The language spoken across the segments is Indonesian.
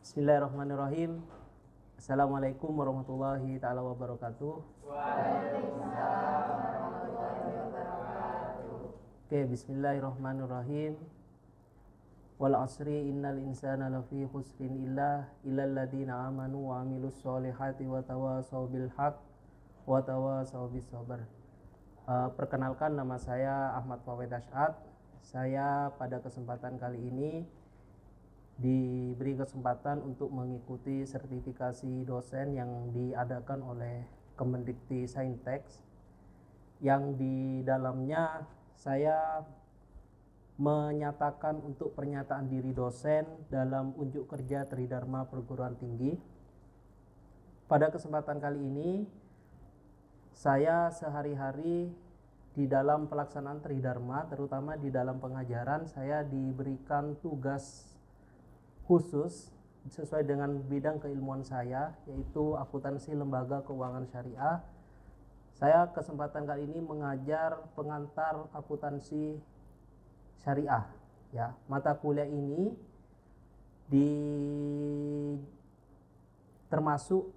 Bismillahirrahmanirrahim. Assalamualaikum warahmatullahi taala wabarakatuh. Waalaikumsalam warahmatullahi wabarakatuh. Oke, bismillahirrahmanirrahim. Wal asri innal insana lafi khusrin illal ladzina amanu wa amilus solihati wa tawasaw bil haq wa tawasaw bis sabr. Perkenalkan, nama saya Ahmad Fawed Asy'ad. Saya pada kesempatan kali ini diberi kesempatan untuk mengikuti sertifikasi dosen yang diadakan oleh Kemendikti Saintek, yang di dalamnya saya menyatakan untuk pernyataan diri dosen dalam unjuk kerja Tridharma Perguruan Tinggi. Pada kesempatan kali ini saya sehari-hari di dalam pelaksanaan Tridharma, terutama di dalam pengajaran, saya diberikan tugas khusus sesuai dengan bidang keilmuan saya, yaitu akuntansi lembaga keuangan syariah. Saya kesempatan kali ini mengajar pengantar akuntansi syariah. Ya, mata kuliah ini termasuk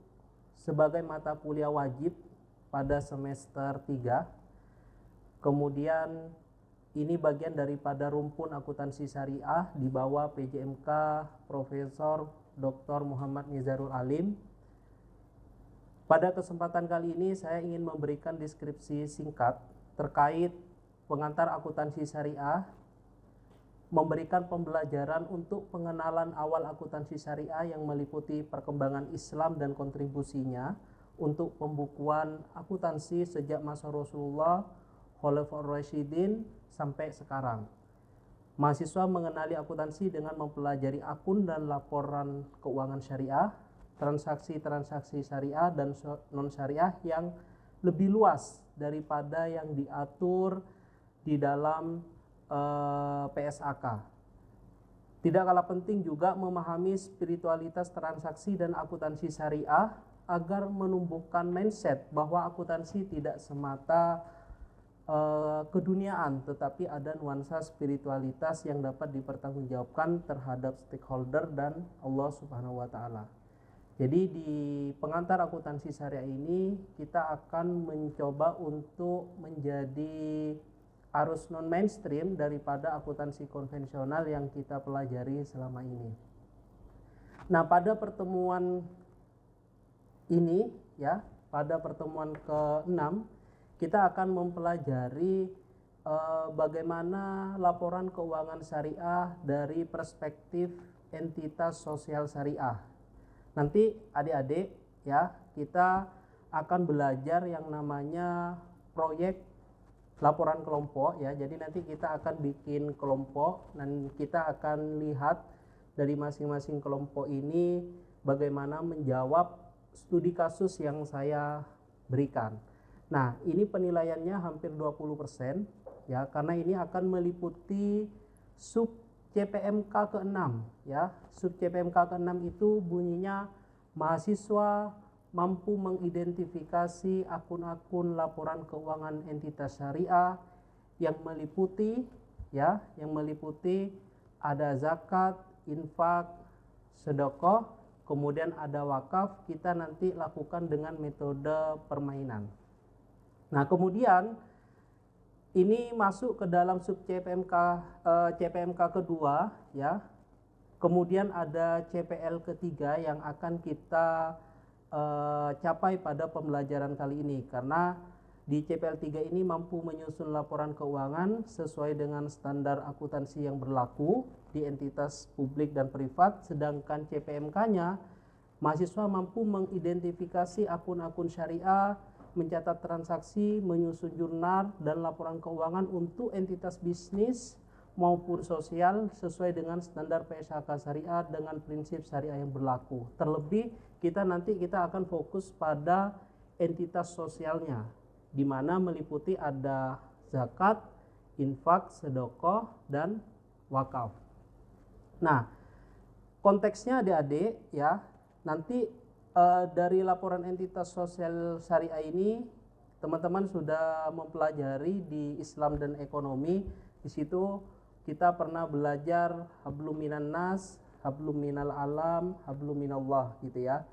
sebagai mata kuliah wajib pada semester 3. Kemudian ini bagian daripada rumpun akuntansi syariah di bawah PJMK Profesor Dr. Muhammad Nizarul Alim. Pada kesempatan kali ini saya ingin memberikan deskripsi singkat terkait pengantar akuntansi syariah, memberikan pembelajaran untuk pengenalan awal akuntansi syariah yang meliputi perkembangan Islam dan kontribusinya untuk pembukuan akuntansi sejak masa Rasulullah, Khulafaur Rasyidin sampai sekarang. Mahasiswa mengenali akuntansi dengan mempelajari akun dan laporan keuangan syariah, transaksi-transaksi syariah dan non-syariah yang lebih luas daripada yang diatur di dalam PSAK. Tidak kalah penting juga memahami spiritualitas transaksi dan akuntansi syariah agar menumbuhkan mindset bahwa akuntansi tidak semata keduniaan, tetapi ada nuansa spiritualitas yang dapat dipertanggungjawabkan terhadap stakeholder dan Allah Subhanahu wa Ta'ala. Jadi di pengantar akuntansi syariah ini kita akan mencoba untuk menjadi arus non mainstream daripada akuntansi konvensional yang kita pelajari selama ini. Nah, pada pertemuan ini ya, pada pertemuan ke-6 kita akan mempelajari bagaimana laporan keuangan syariah dari perspektif entitas sosial syariah. Nanti adik-adik ya, kita akan belajar yang namanya proyek laporan kelompok ya. Jadi nanti kita akan bikin kelompok dan kita akan lihat dari masing-masing kelompok ini bagaimana menjawab studi kasus yang saya berikan. Nah, ini penilaiannya hampir 20% ya, karena ini akan meliputi sub CPMK ke-6 ya. Sub CPMK ke-6 itu bunyinya mahasiswa mampu mengidentifikasi akun-akun laporan keuangan entitas syariah yang meliputi ada zakat, infak, sedekah, kemudian ada wakaf. Kita nanti lakukan dengan metode permainan. Nah, kemudian ini masuk ke dalam sub CPMK kedua ya. Kemudian ada CPL ketiga yang akan kita capai pada pembelajaran kali ini, karena di CPL 3 ini mampu menyusun laporan keuangan sesuai dengan standar akuntansi yang berlaku di entitas publik dan privat, sedangkan CPMK-nya mahasiswa mampu mengidentifikasi akun-akun syariah, mencatat transaksi, menyusun jurnal dan laporan keuangan untuk entitas bisnis maupun sosial sesuai dengan standar PSAK syariah dengan prinsip syariah yang berlaku. Terlebih kita akan fokus pada entitas sosialnya, di mana meliputi ada zakat, infak, sedekah dan wakaf. Nah, konteksnya adik-adik ya, nanti dari laporan entitas sosial syariah ini teman-teman sudah mempelajari di Islam dan ekonomi. Di situ kita pernah belajar hablum minan nas, hablum minal alam, hablum minallah gitu ya.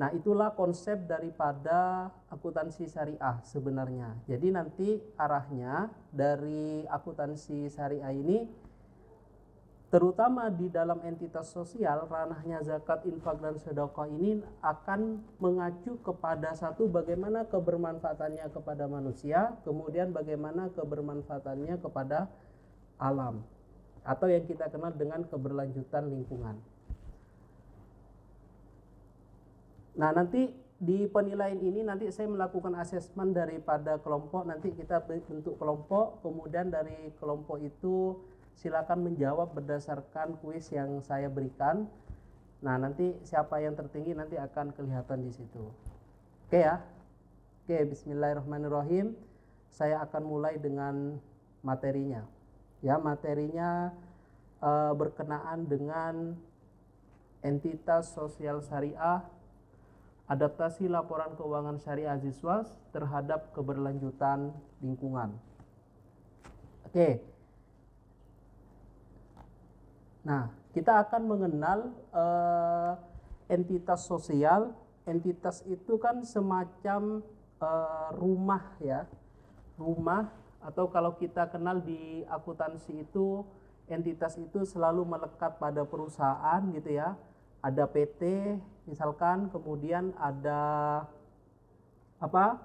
Nah, itulah konsep daripada akuntansi syariah sebenarnya. Jadi nanti arahnya dari akuntansi syariah ini terutama di dalam entitas sosial, ranahnya zakat, infak, dan sedekah ini akan mengacu kepada satu, bagaimana kebermanfaatannya kepada manusia, kemudian bagaimana kebermanfaatannya kepada alam, atau yang kita kenal dengan keberlanjutan lingkungan. Nah, nanti di penilaian ini nanti saya melakukan asesmen daripada kelompok, nanti kita bentuk kelompok, kemudian dari kelompok itu silakan menjawab berdasarkan kuis yang saya berikan. Nah, nanti siapa yang tertinggi nanti akan kelihatan di situ. Oke ya. Oke, bismillahirrahmanirrahim. Saya akan mulai dengan materinya. Ya, materinya berkenaan dengan entitas sosial syariah, adaptasi laporan keuangan syariah siswa terhadap keberlanjutan lingkungan. Oke. Nah, kita akan mengenal entitas sosial. Entitas itu kan semacam rumah ya. Rumah, atau kalau kita kenal di akuntansi itu, entitas itu selalu melekat pada perusahaan gitu ya. Ada PT misalkan, kemudian ada apa?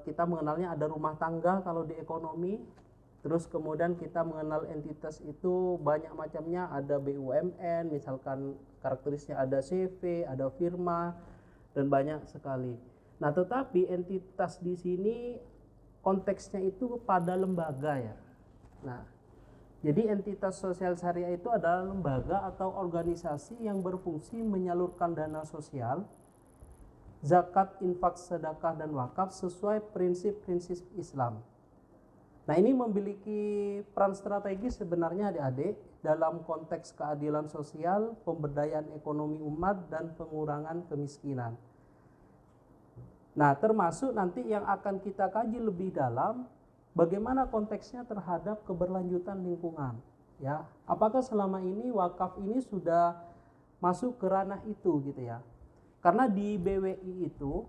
Kita mengenalnya ada rumah tangga kalau di ekonomi. Terus kemudian kita mengenal entitas itu banyak macamnya, ada BUMN, misalkan karakteristiknya ada CV, ada firma, dan banyak sekali. Nah, tetapi entitas di sini konteksnya itu pada lembaga ya. Nah, jadi entitas sosial syariah itu adalah lembaga atau organisasi yang berfungsi menyalurkan dana sosial, zakat, infak, sedekah, dan wakaf sesuai prinsip-prinsip Islam. Nah, ini memiliki peran strategis sebenarnya adik-adik dalam konteks keadilan sosial, pemberdayaan ekonomi umat, dan pengurangan kemiskinan. Nah, termasuk nanti yang akan kita kaji lebih dalam, bagaimana konteksnya terhadap keberlanjutan lingkungan. Ya, apakah selama ini wakaf ini sudah masuk ke ranah itu gitu ya? Karena di BWI itu,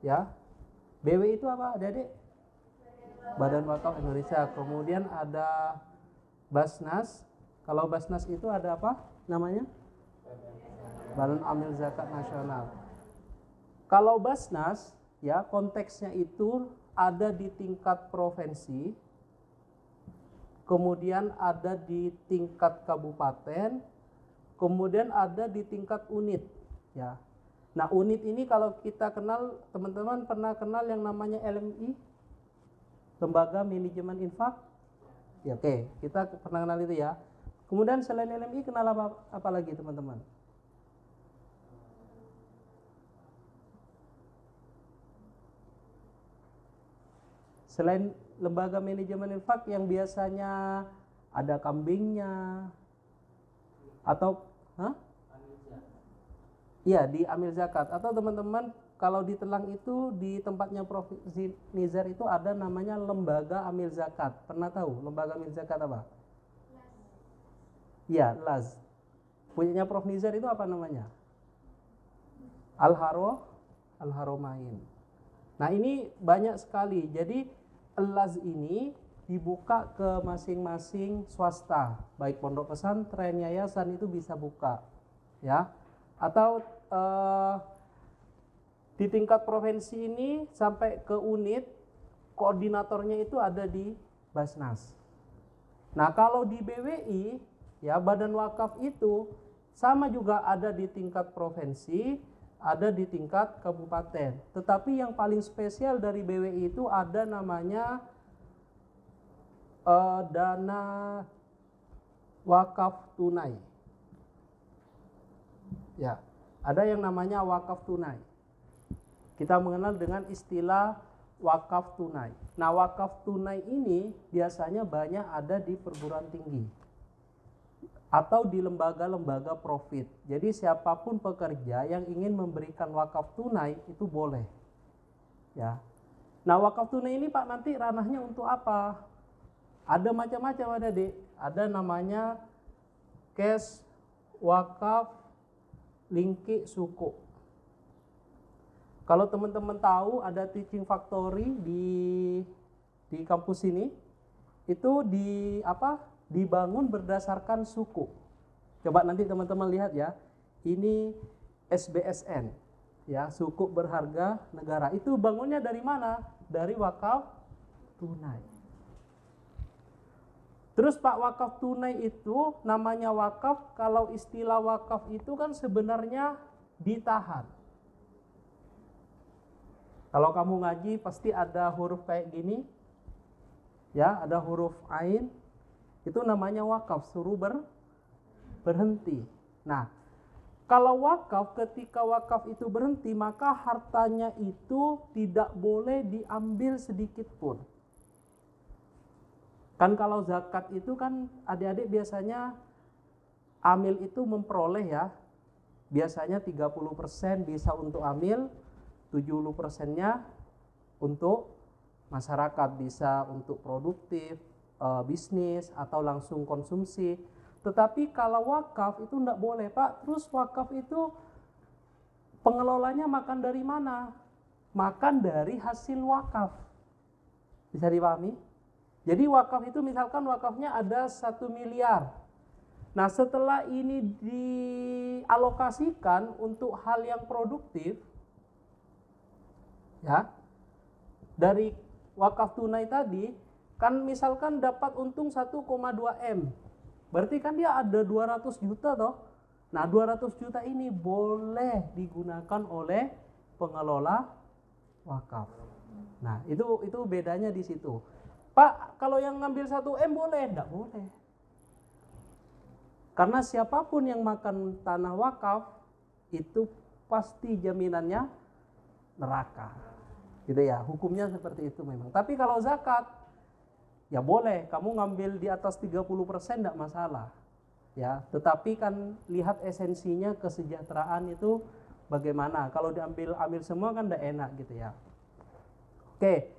ya, BWI itu apa adik-adik? Badan Wakaf Indonesia. Kemudian ada Basnas. Kalau Basnas itu ada apa namanya? Badan Amil Zakat Nasional. Kalau Basnas ya, konteksnya itu ada di tingkat provinsi, kemudian ada di tingkat kabupaten, kemudian ada di tingkat unit ya. Nah, unit ini kalau kita kenal, teman-teman pernah kenal yang namanya LMI? Lembaga Manajemen Infak. Ya, oke, kita pernah kenal itu ya. Kemudian selain LMI kenal apa lagi teman-teman? Selain lembaga manajemen infak yang biasanya ada kambingnya atau iya, di amil zakat, atau teman-teman kalau di Telang itu di tempatnya Prof. Nizar itu ada namanya lembaga amil zakat. Pernah tahu lembaga amil zakat apa? Iya, LAZ. Punyanya Prof. Nizar itu apa namanya? Al-Haromain. Nah, ini banyak sekali. Jadi LAZ ini dibuka ke masing-masing swasta, baik pondok pesantren, yayasan itu bisa buka, ya. Atau di tingkat provinsi ini sampai ke unit, koordinatornya itu ada di Basnas. Nah, kalau di BWI ya, Badan Wakaf itu sama juga ada di tingkat provinsi, ada di tingkat kabupaten. Tetapi yang paling spesial dari BWI itu ada namanya dana wakaf tunai. Ya, ada yang namanya wakaf tunai. Kita mengenal dengan istilah wakaf tunai. Nah, wakaf tunai ini biasanya banyak ada di perguruan tinggi atau di lembaga-lembaga profit. Jadi siapapun pekerja yang ingin memberikan wakaf tunai itu boleh. Ya. Nah, wakaf tunai ini Pak nanti ranahnya untuk apa? Ada macam-macam ada, Dek. Ada namanya Kes, wakaf, lingki, suku. Kalau teman-teman tahu ada teaching factory di kampus ini, itu dibangun berdasarkan suku. Coba nanti teman-teman lihat ya, ini SBSN, ya, suku berharga negara. Itu bangunnya dari mana? Dari wakaf tunai. Terus Pak, wakaf tunai itu namanya wakaf, kalau istilah wakaf itu kan sebenarnya ditahan. Kalau kamu ngaji pasti ada huruf kayak gini, ya, ada huruf ain, itu namanya wakaf, suruh berhenti. Nah, kalau wakaf, ketika wakaf itu berhenti, maka hartanya itu tidak boleh diambil sedikit pun. Kan kalau zakat itu kan adik-adik biasanya amil itu memperoleh ya, biasanya 30% bisa untuk amil, 70%-nya untuk masyarakat, bisa untuk produktif, bisnis, atau langsung konsumsi. Tetapi kalau wakaf itu enggak boleh, Pak. Terus wakaf itu pengelolanya makan dari mana? Makan dari hasil wakaf. Bisa dipahami? Jadi wakaf itu misalkan wakafnya ada 1 miliar. Nah, setelah ini dialokasikan untuk hal yang produktif, ya, dari wakaf tunai tadi, kan misalkan dapat untung 1,2 M. Berarti kan dia ada 200 juta toh. Nah, 200 juta ini boleh digunakan oleh pengelola wakaf. Nah, itu bedanya di situ. Pak, kalau yang ngambil 1 M boleh? Enggak boleh. Karena siapapun yang makan tanah wakaf, itu pasti jaminannya neraka. Gitu ya, hukumnya seperti itu memang. Tapi kalau zakat, ya boleh, kamu ngambil di atas 30% enggak masalah. Ya, tetapi kan lihat esensinya kesejahteraan itu bagaimana. Kalau ambil semua kan enggak enak gitu ya. Oke.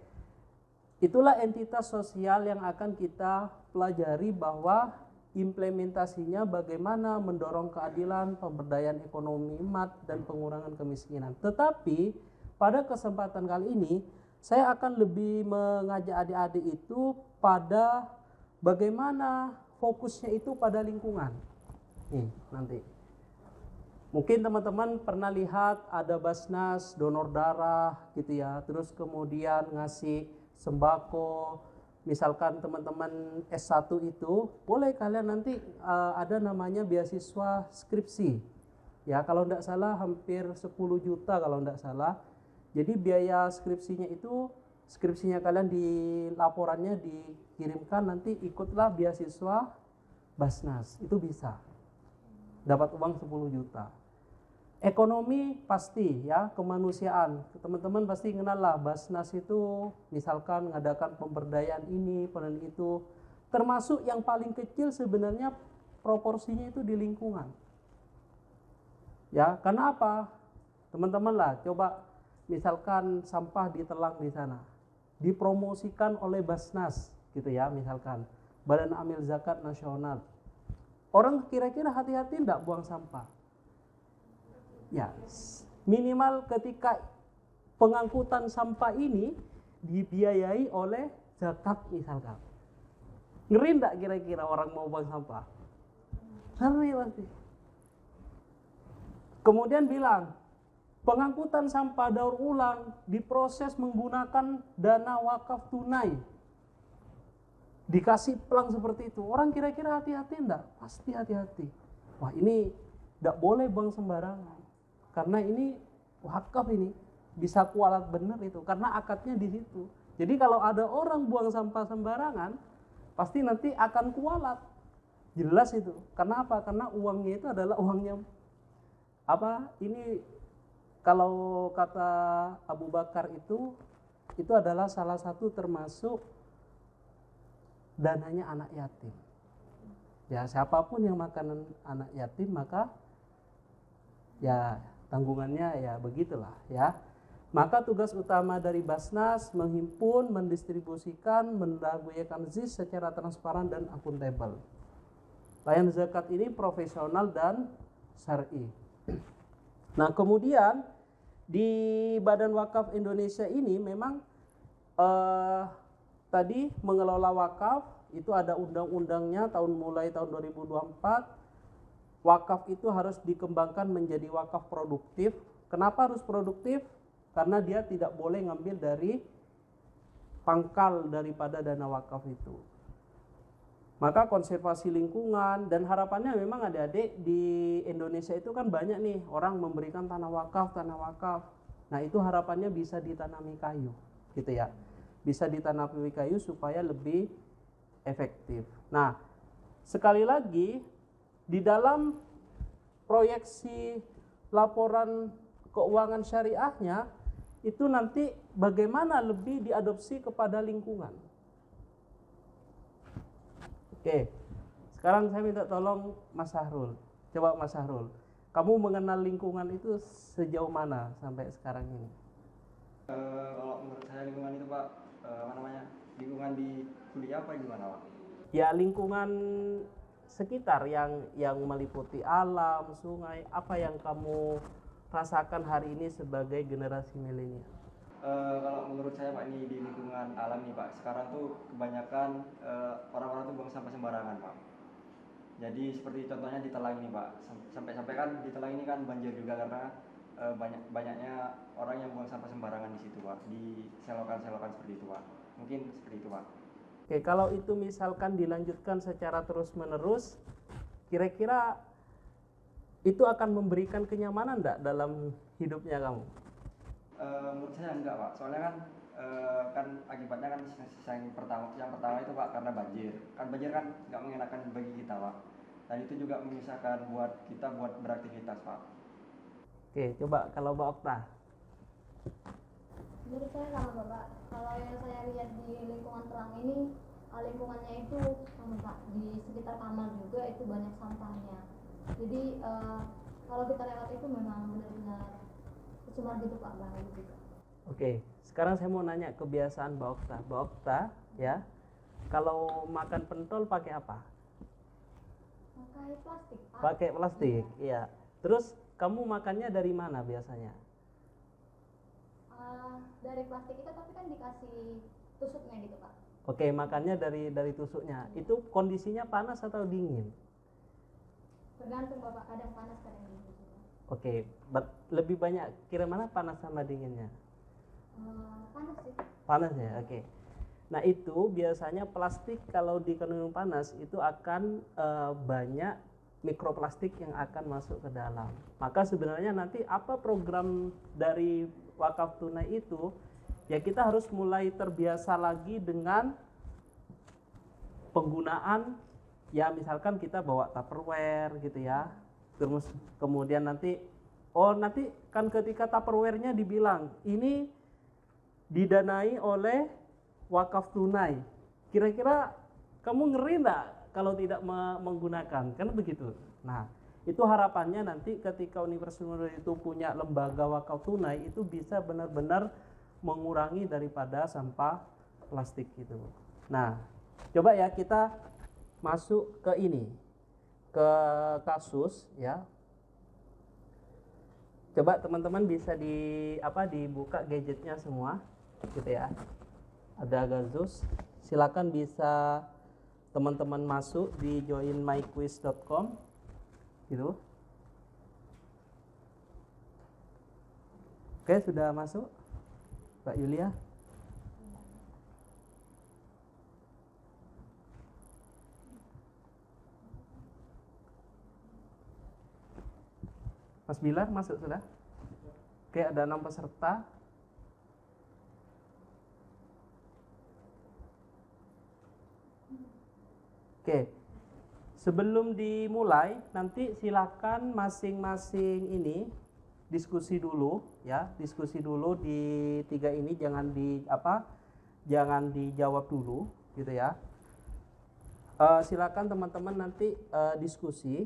Itulah entitas sosial yang akan kita pelajari, bahwa implementasinya bagaimana mendorong keadilan, pemberdayaan ekonomi umat, dan pengurangan kemiskinan. Tetapi pada kesempatan kali ini saya akan lebih mengajak adik-adik itu pada bagaimana fokusnya itu pada lingkungan. Nih, nanti. Mungkin teman-teman pernah lihat ada Basnas donor darah gitu ya, terus kemudian ngasih sembako. Misalkan teman-teman S1 itu, boleh kalian nanti ada namanya beasiswa skripsi. Ya, kalau tidak salah hampir 10 juta kalau tidak salah. Jadi biaya skripsinya kalian di laporannya dikirimkan, nanti ikutlah beasiswa Basnas. Itu bisa. Dapat uang 10 juta. Ekonomi pasti ya, kemanusiaan. Teman-teman pasti kenal lah, Basnas itu misalkan mengadakan pemberdayaan ini, pemberdayaan itu. Termasuk yang paling kecil sebenarnya proporsinya itu di lingkungan. Ya, karena apa? Teman-teman lah, coba misalkan sampah ditelang di sana, dipromosikan oleh Basnas gitu ya, misalkan Badan Amil Zakat Nasional. Orang kira-kira hati-hati enggak buang sampah? Ya, minimal ketika pengangkutan sampah ini dibiayai oleh zakat misalkan. Ngeri enggak kira-kira orang mau buang sampah? Ngeri pasti. Kemudian bilang, pengangkutan sampah daur ulang diproses menggunakan dana wakaf tunai. Dikasih pelang seperti itu. Orang kira-kira hati-hati enggak? Pasti hati-hati. Wah, ini enggak boleh buang sembarangan. Karena ini wakaf, ini bisa kualat benar itu, karena akadnya di situ. Jadi kalau ada orang buang sampah sembarangan, pasti nanti akan kualat. Jelas itu. Karena apa? Karena uangnya itu adalah uangnya apa? Ini kalau kata Abu Bakar itu adalah salah satu termasuk dananya anak yatim. Ya, siapapun yang makan anak yatim maka ya tanggungannya ya begitulah ya. Maka tugas utama dari Basnas menghimpun, mendistribusikan, mendaguyakan ZIS secara transparan dan akuntabel. Pelayan zakat ini profesional dan syar'i. Nah, kemudian di Badan Wakaf Indonesia ini memang tadi mengelola wakaf itu ada undang-undangnya mulai tahun 2024. Wakaf itu harus dikembangkan menjadi wakaf produktif. Kenapa harus produktif? Karena dia tidak boleh ngambil dari pangkal daripada dana wakaf itu. Maka konservasi lingkungan, dan harapannya memang adik-adik di Indonesia itu kan banyak nih orang memberikan tanah wakaf. Nah, itu harapannya bisa ditanami kayu, gitu ya. Bisa ditanami kayu supaya lebih efektif. Nah, sekali lagi di dalam proyeksi laporan keuangan syariahnya itu nanti bagaimana lebih diadopsi kepada lingkungan. Oke, sekarang saya minta tolong Mas Sahrul. Coba Mas Sahrul, kamu mengenal lingkungan itu sejauh mana sampai sekarang ini? Kalau menurut saya lingkungan itu Pak, lingkungan di kuliah apa gimana Pak? Ya, lingkungan sekitar yang meliputi alam, sungai, apa yang kamu rasakan hari ini sebagai generasi milenial? Kalau menurut saya Pak, ini di lingkungan alam nih Pak, sekarang tuh kebanyakan orang-orang tuh buang sampah sembarangan Pak. Jadi seperti contohnya di Telang ini Pak, sampai-sampai kan di Telang ini kan banjir juga karena banyaknya orang yang buang sampah sembarangan di situ Pak, di selokan-selokan seperti itu Pak. Mungkin seperti itu Pak. Oke, kalau itu misalkan dilanjutkan secara terus-menerus, kira-kira itu akan memberikan kenyamanan enggak dalam hidupnya kamu? Menurut saya enggak Pak, soalnya kan akibatnya kan yang pertama itu Pak, karena banjir kan nggak mengenakan bagi kita Pak, dan itu juga menyusahkan buat kita buat beraktivitas Pak. Oke, coba kalau Mbak Okta. Menurut saya sama Bapak, kalau yang saya lihat di lingkungan Telang ini, lingkungannya itu sama Pak, di sekitar kamar juga itu banyak sampahnya. Jadi kalau kita lewat itu memang benar-benar cuma gitu Pak, bahaya juga. Oke, sekarang saya mau nanya kebiasaan Mbak Okta. Mbak Okta, ya, kalau makan pentol pakai apa? Pakai plastik Pak. Pakai plastik, iya. Terus kamu makannya dari mana biasanya? Dari plastik itu tapi kan dikasih tusuknya gitu Pak. Oke, makannya dari tusuknya. Itu kondisinya panas atau dingin? Tergantung Bapak, kadang panas kadang dingin. Oke, lebih banyak kira mana panas sama dinginnya? Panas sih. Panas ya, oke. Nah, itu biasanya plastik kalau dikandung panas itu akan banyak mikroplastik yang akan masuk ke dalam. Maka sebenarnya nanti apa program dari wakaf tunai itu, ya kita harus mulai terbiasa lagi dengan penggunaan, ya misalkan kita bawa Tupperware gitu ya. Terus kemudian nanti kan ketika Tupperware-nya dibilang ini didanai oleh wakaf tunai. Kira-kira kamu ngeri enggak kalau tidak menggunakan? Kan begitu. Nah, itu harapannya nanti ketika universitas itu punya lembaga wakaf tunai itu bisa benar-benar mengurangi daripada sampah plastik itu. Nah, coba ya kita masuk ke ini, ke kasus ya. Coba teman-teman bisa dibuka gadgetnya semua, gitu ya. Ada kasus. Silakan bisa teman-teman masuk di joinmyquiz.com, gitu. Oke, sudah masuk, Mbak Yulia? Mas Bilar masuk sudah? Oke, ada 6 peserta. Oke, sebelum dimulai nanti silakan masing-masing ini diskusi dulu ya, diskusi dulu di 3 ini, jangan dijawab dulu gitu ya. Silakan teman-teman nanti diskusi.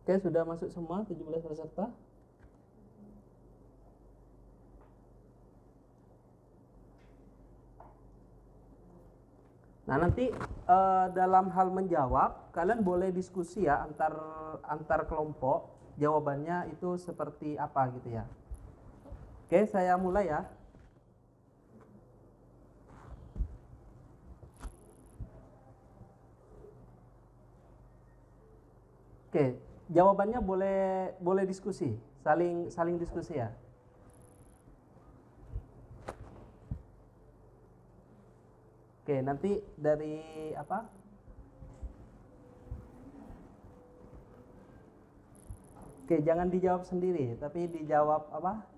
Oke, sudah masuk semua 17 peserta? Nah, nanti dalam hal menjawab kalian boleh diskusi ya antar kelompok, jawabannya itu seperti apa gitu ya. Oke, saya mulai ya. Oke, jawabannya boleh diskusi, saling diskusi ya. Oke, nanti dari apa? Oke, jangan dijawab sendiri, tapi dijawab apa?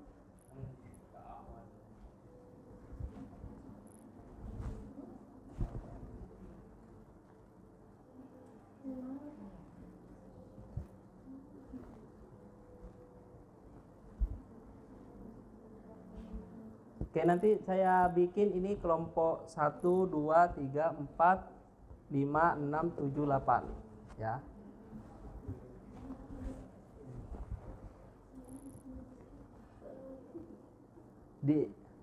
Oke, nanti saya bikin ini kelompok 1, 2, 3, 4, 5, 6, 7, 8 ya.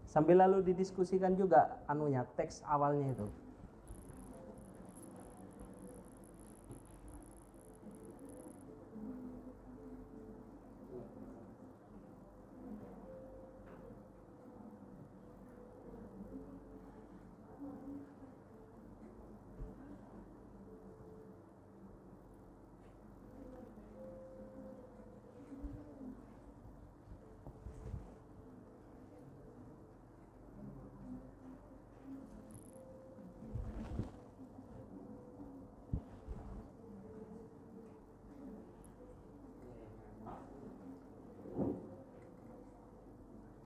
Sambil lalu didiskusikan juga anunya, teks awalnya itu.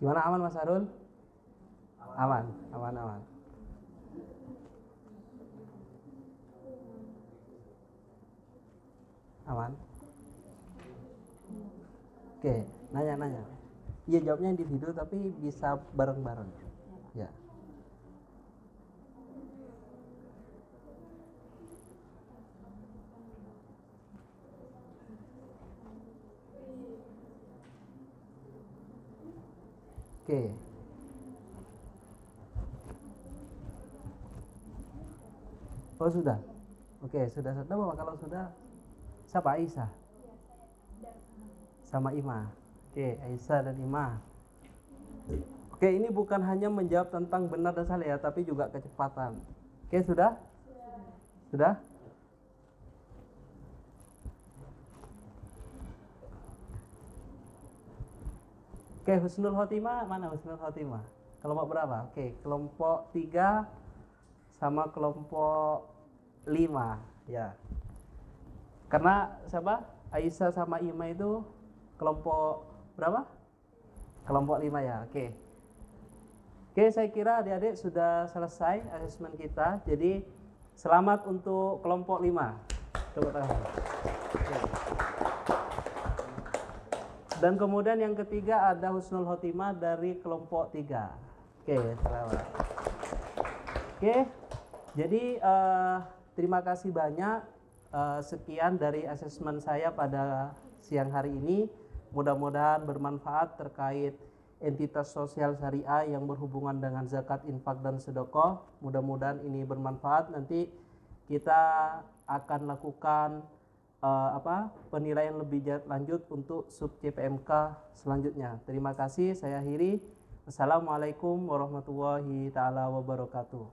Gimana, aman Mas Harun? Aman. Aman. Oke, nanya. Iya, jawabnya individu tapi bisa bareng-bareng. Ya. Oke. Oh, sudah. Oke, sudah Bapak. Kalau sudah, siapa? Aisyah sama Ima. Oke, Aisyah dan Ima. Oke, ini bukan hanya menjawab tentang benar dan salah ya, tapi juga kecepatan. Oke, sudah? Sudah? Oke, husnul khotimah, mana husnul khotimah? Kelompok berapa? Oke, kelompok 3 sama kelompok 5 ya. Karena siapa? Aisyah sama Ima itu kelompok berapa? Kelompok 5 ya. Oke. Oke, saya kira adik-adik sudah selesai asesmen kita. Jadi selamat untuk kelompok 5. Tepuk tangan. Oke. Dan kemudian yang ketiga ada husnul khotimah dari kelompok 3. Oke, selamat. Oke, jadi terima kasih banyak. Sekian dari asesmen saya pada siang hari ini. Mudah-mudahan bermanfaat terkait entitas sosial syariah yang berhubungan dengan zakat, infak, dan sedekah. Mudah-mudahan ini bermanfaat. Nanti kita akan lakukan penilaian lebih lanjut untuk sub CPMK selanjutnya. Terima kasih, saya akhiri. Assalamualaikum warahmatullahi taala wabarakatuh.